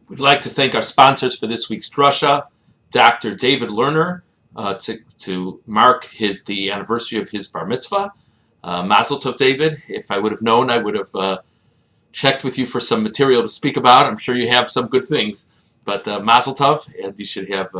We'd like to thank our sponsors for this week's drasha, Dr. David Lerner, to mark the anniversary of his bar mitzvah. Mazel tov, David. If I would have known, I would have checked with you for some material to speak about. I'm sure you have some good things, but mazel tov, and you should have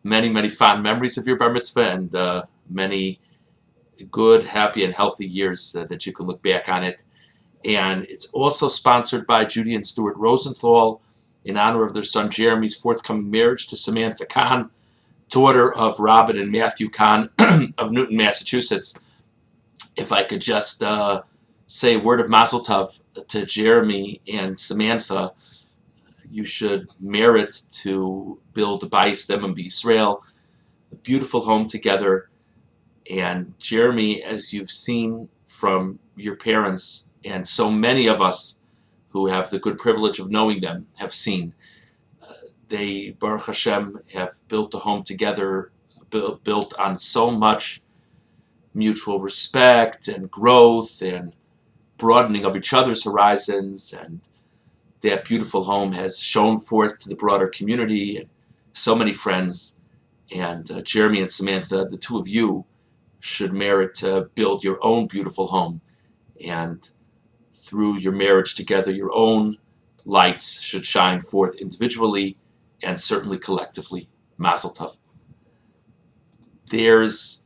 many, many fond memories of your bar mitzvah and many good, happy, and healthy years that you can look back on it. And it's also sponsored by Judy and Stuart Rosenthal in honor of their son Jeremy's forthcoming marriage to Samantha Kahn, daughter of Rabbi and Matthew Kahn of Newton, Massachusetts. If I could just say a word of mazel tov to Jeremy and Samantha, you should merit to build a bayis them b'Yisrael, a beautiful home together. And Jeremy, as you've seen from your parents, and so many of us who have the good privilege of knowing them have seen, they, Baruch Hashem, have built a home together, built on so much mutual respect and growth and broadening of each other's horizons, and that beautiful home has shown forth to the broader community and so many friends. And Jeremy and Samantha, the two of you, should merit to build your own beautiful home, and through your marriage together, your own lights should shine forth individually and certainly collectively. Mazel tov. There's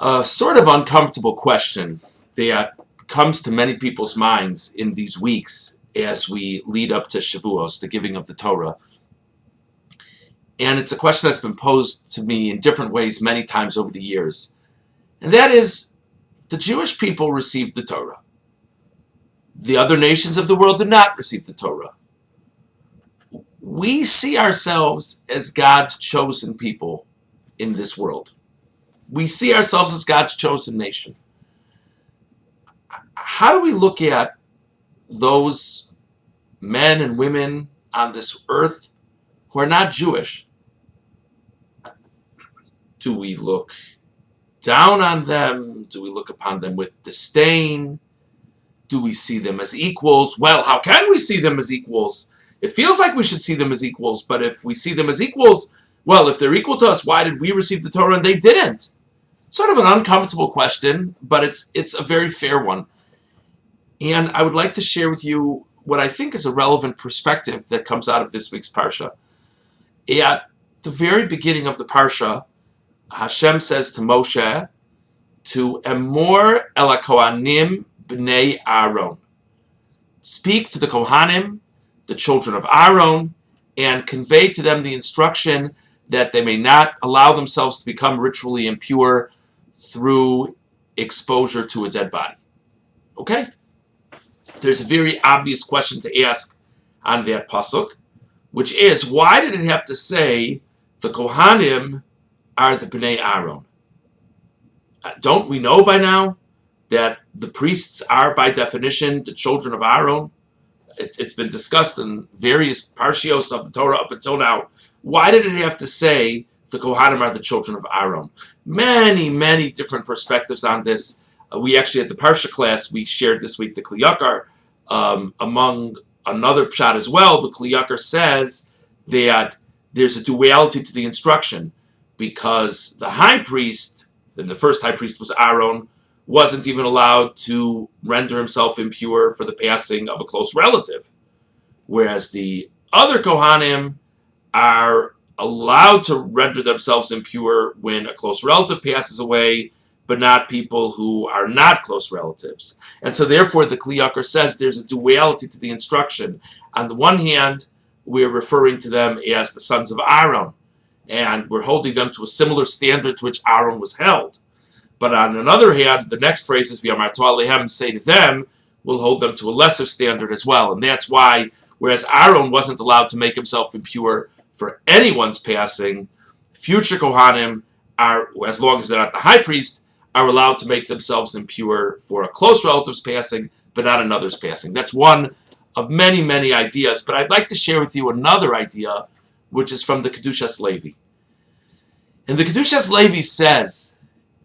a sort of uncomfortable question that comes to many people's minds in these weeks as we lead up to Shavuos, the giving of the Torah. And it's a question that's been posed to me in different ways many times over the years. And that is, the Jewish people received the Torah. The other nations of the world did not receive the Torah. We see ourselves as God's chosen people in this world. We see ourselves as God's chosen nation. How do we look at those men and women on this earth who are not Jewish? Do we look down on them? Do we look upon them with disdain? Do we see them as equals? Well, how can we see them as equals? It feels like we should see them as equals, but if we see them as equals, well, if they're equal to us, why did we receive the Torah and they didn't? Sort of an uncomfortable question, but it's a very fair one. And I would like to share with you what I think is a relevant perspective that comes out of this week's Parsha. At the very beginning of the Parsha, Hashem says to Moshe, to Emor el kohanim bene arun. Speak to the kohanim, the children of Arun, and convey to them the instruction that they may not allow themselves to become ritually impure through exposure to a dead body. Okay? There's a very obvious question to ask on that pasuk, which is, why did it have to say the kohanim are the bene arun? Don't we know by now that the priests are, by definition, the children of Arun? It's been discussed in various Parshios of the Torah up until now. Why did it have to say the kohanim are the children of Arun? Many, many different perspectives on this. We actually, at the Parsha class, we shared this week the Kli Yakar. Among another pshat as well, the Kli Yakar says that there's a duality to the instruction, because the high priest, and the first high priest was Aaron, wasn't even allowed to render himself impure for the passing of a close relative, whereas the other kohanim are allowed to render themselves impure when a close relative passes away, but not people who are not close relatives. And so therefore the Kli Yakar says there's a duality to the instruction. On the one hand, we're referring to them as the sons of Aaron, and we're holding them to a similar standard to which Aaron was held. But on another hand, the next phrase is, V'yamartu alehem, say to them, will hold them to a lesser standard as well. And that's why, whereas Aaron wasn't allowed to make himself impure for anyone's passing, future kohanim are, as long as they're not the high priest, are allowed to make themselves impure for a close relative's passing, but not another's passing. That's one of many, many ideas. But I'd like to share with you another idea, which is from the Kedushas Levi. And the Kedushas Levi says,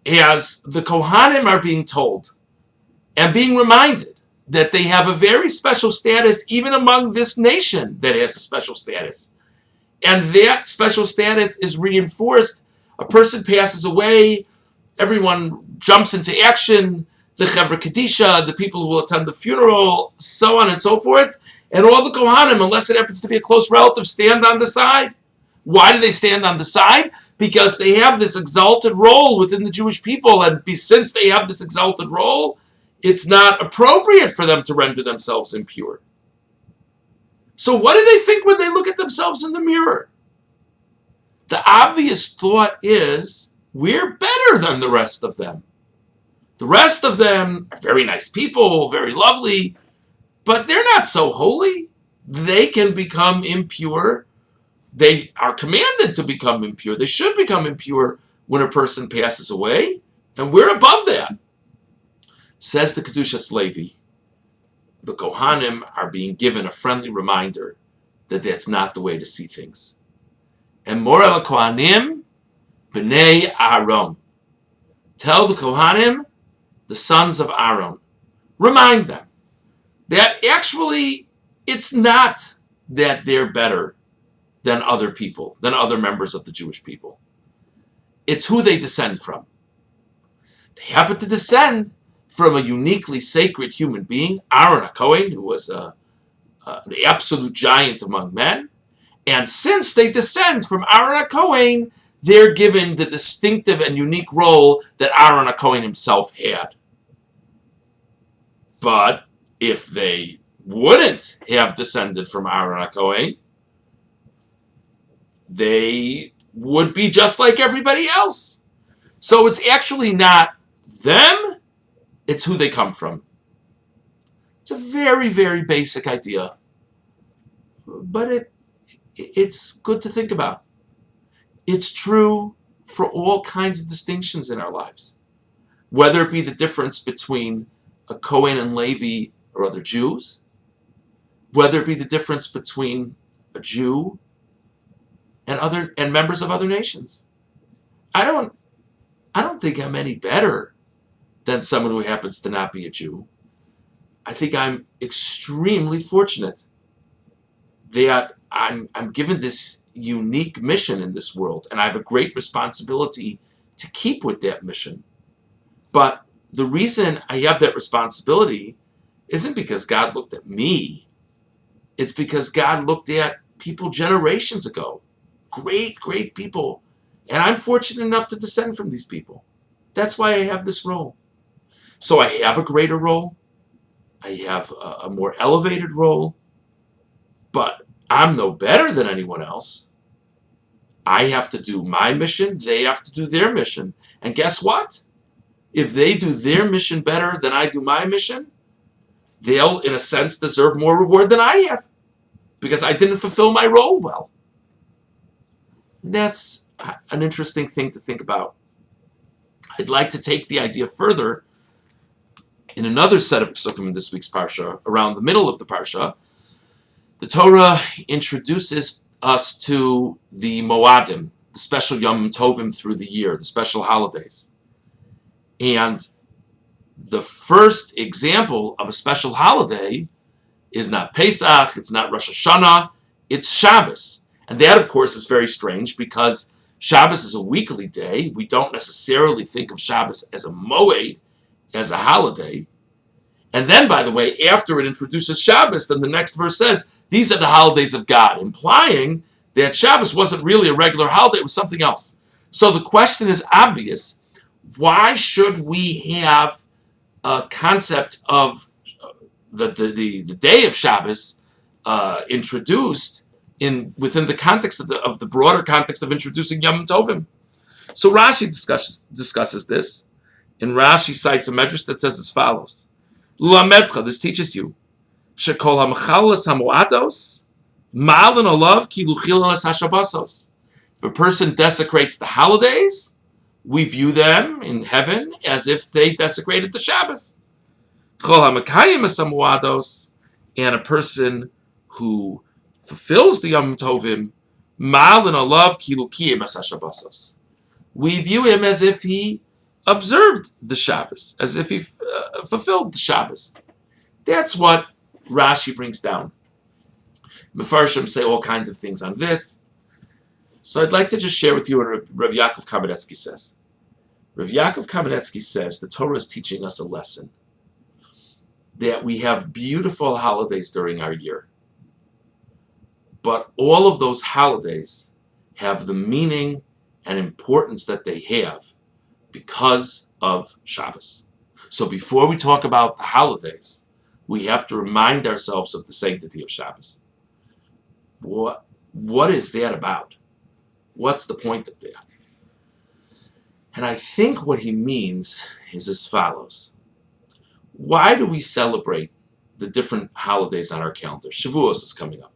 as the kohanim are being told and being reminded that they have a very special status even among this nation that has a special status. And that special status is reinforced. A person passes away, everyone jumps into action, the Chevra Kadisha, the people who will attend the funeral, so on and so forth. And all the kohanim, unless it happens to be a close relative, stand on the side. Why do they stand on the side? Because they have this exalted role within the Jewish people, and since they have this exalted role, it's not appropriate for them to render themselves impure. So what do they think when they look at themselves in the mirror? The obvious thought is, we're better than the rest of them. The rest of them are very nice people, very lovely, but they're not so holy. They can become impure. They are commanded to become impure. They should become impure when a person passes away, and we're above that. Says the Kedushas Levi, the kohanim are being given a friendly reminder that that's not the way to see things. Emor el kohanim, bene arun. Tell the kohanim, the sons of Arun, remind them that actually it's not that they're better than other people, than other members of the Jewish people. It's who they descend from. They happen to descend from a uniquely sacred human being, Aaron HaKohen, who was an absolute giant among men. And since they descend from Aaron HaKohen, they're given the distinctive and unique role that Aaron HaKohen himself had. But if they wouldn't have descended from Aaron HaKohen, they would be just like everybody else. So it's actually not them, it's who they come from. It's a very, very basic idea, but it's good to think about. It's true for all kinds of distinctions in our lives, whether it be the difference between a Kohen and Levi or other Jews, whether it be the difference between a Jew and members of other nations. I don't think I'm any better than someone who happens to not be a Jew. I think I'm extremely fortunate that I'm given this unique mission in this world, and I have a great responsibility to keep with that mission. But the reason I have that responsibility isn't because God looked at me. It's because God looked at people generations ago. Great, great people. And I'm fortunate enough to descend from these people. That's why I have this role. So I have a greater role. I have a more elevated role. But I'm no better than anyone else. I have to do my mission. They have to do their mission. And guess what? If they do their mission better than I do my mission, they'll, in a sense, deserve more reward than I have, because I didn't fulfill my role well. That's an interesting thing to think about. I'd like to take the idea further in another set of psukim in this week's Parsha. Around the middle of the Parsha, the Torah introduces us to the Moadim, the special Yom Tovim through the year, the special holidays. And the first example of a special holiday is not Pesach, it's not Rosh Hashanah, it's Shabbos. And that, of course, is very strange because Shabbos is a weekly day. We don't necessarily think of Shabbos as a moed, as a holiday. And then, by the way, after it introduces Shabbos, then the next verse says, these are the holidays of God, implying that Shabbos wasn't really a regular holiday, it was something else. So the question is obvious. Why should we have a concept of the day of Shabbos introduced within the context of the broader context of introducing Yom Tovim? So Rashi discusses this, and Rashi cites a medrash that says as follows: L'amedcha, this teaches you, shekol hamchalas hamuados malin alav ki luchilas hashabasos. If a person desecrates the holidays, we view them in heaven as if they desecrated the Shabbos. Chol hamakayim hasamuados, and a person who fulfills the Yom Tovim, malin alav ki lukiyim hashabasos. We view him as if he observed the Shabbos, as if he fulfilled the Shabbos. That's what Rashi brings down. Mefarshim say all kinds of things on this. So I'd like to just share with you what Rav Yaakov Kamenetsky says. Rav Yaakov Kamenetsky says the Torah is teaching us a lesson, that we have beautiful holidays during our year, but all of those holidays have the meaning and importance that they have because of Shabbos. So before we talk about the holidays, we have to remind ourselves of the sanctity of Shabbos. What is that about? What's the point of that? And I think what he means is as follows. Why do we celebrate the different holidays on our calendar? Shavuos is coming up.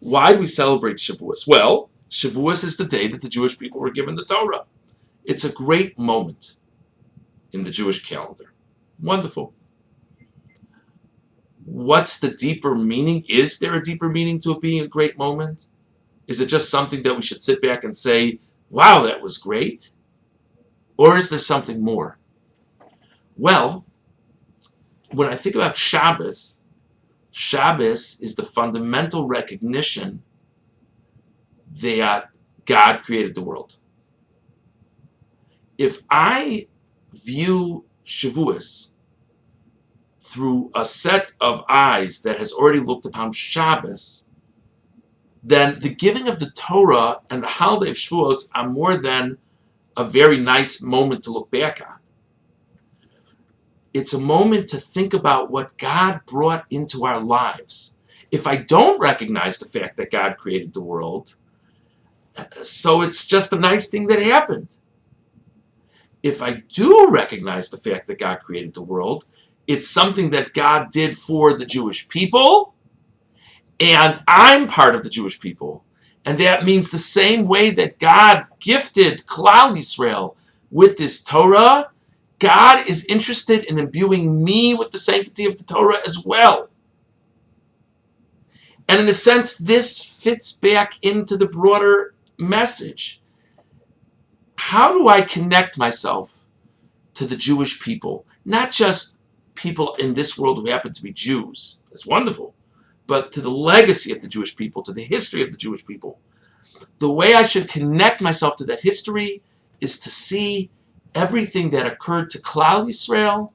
Why do we celebrate Shavuos? Well, Shavuos is the day that the Jewish people were given the Torah. It's a great moment in the Jewish calendar. Wonderful. What's the deeper meaning? Is there a deeper meaning to it being a great moment? Is it just something that we should sit back and say, wow, that was great? Or is there something more? Well, when I think about Shabbos, Shabbos is the fundamental recognition that God created the world. If I view Shavuos through a set of eyes that has already looked upon Shabbos, then the giving of the Torah and the holiday of Shavuos are more than a very nice moment to look back on. It's a moment to think about what God brought into our lives. If I don't recognize the fact that God created the world, so it's just a nice thing that happened. If I do recognize the fact that God created the world, it's something that God did for the Jewish people, and I'm part of the Jewish people. And that means the same way that God gifted Klal Yisrael with this Torah, God is interested in imbuing me with the sanctity of the Torah as well. And in a sense, this fits back into the broader message. How do I connect myself to the Jewish people? Not just people in this world who happen to be Jews. That's wonderful. But to the legacy of the Jewish people, to the history of the Jewish people. The way I should connect myself to that history is to see everything that occurred to Klal Yisrael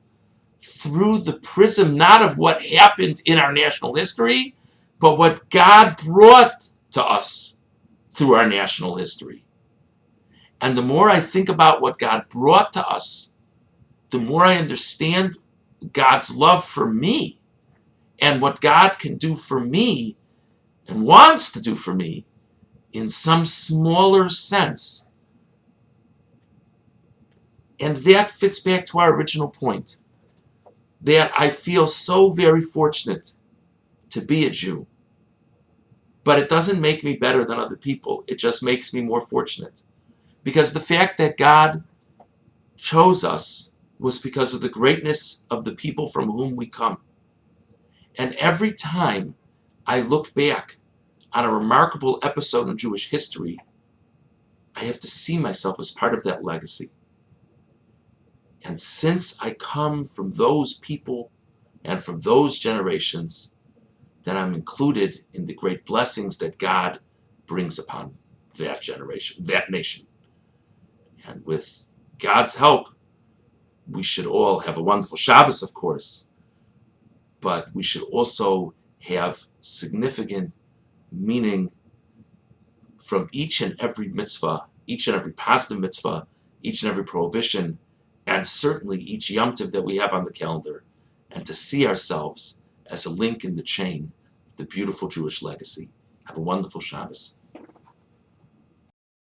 through the prism not of what happened in our national history, but what God brought to us through our national history. And the more I think about what God brought to us, the more I understand God's love for me and what God can do for me and wants to do for me in some smaller sense. And that fits back to our original point, that I feel so very fortunate to be a Jew. But it doesn't make me better than other people. It just makes me more fortunate. Because the fact that God chose us was because of the greatness of the people from whom we come. And every time I look back on a remarkable episode in Jewish history, I have to see myself as part of that legacy. And since I come from those people and from those generations, then I'm included in the great blessings that God brings upon that generation, that nation. And with God's help, we should all have a wonderful Shabbos, of course, but we should also have significant meaning from each and every mitzvah, each and every positive mitzvah, each and every prohibition, and certainly each Yom Tov that we have on the calendar, and to see ourselves as a link in the chain of the beautiful Jewish legacy. Have a wonderful Shabbos.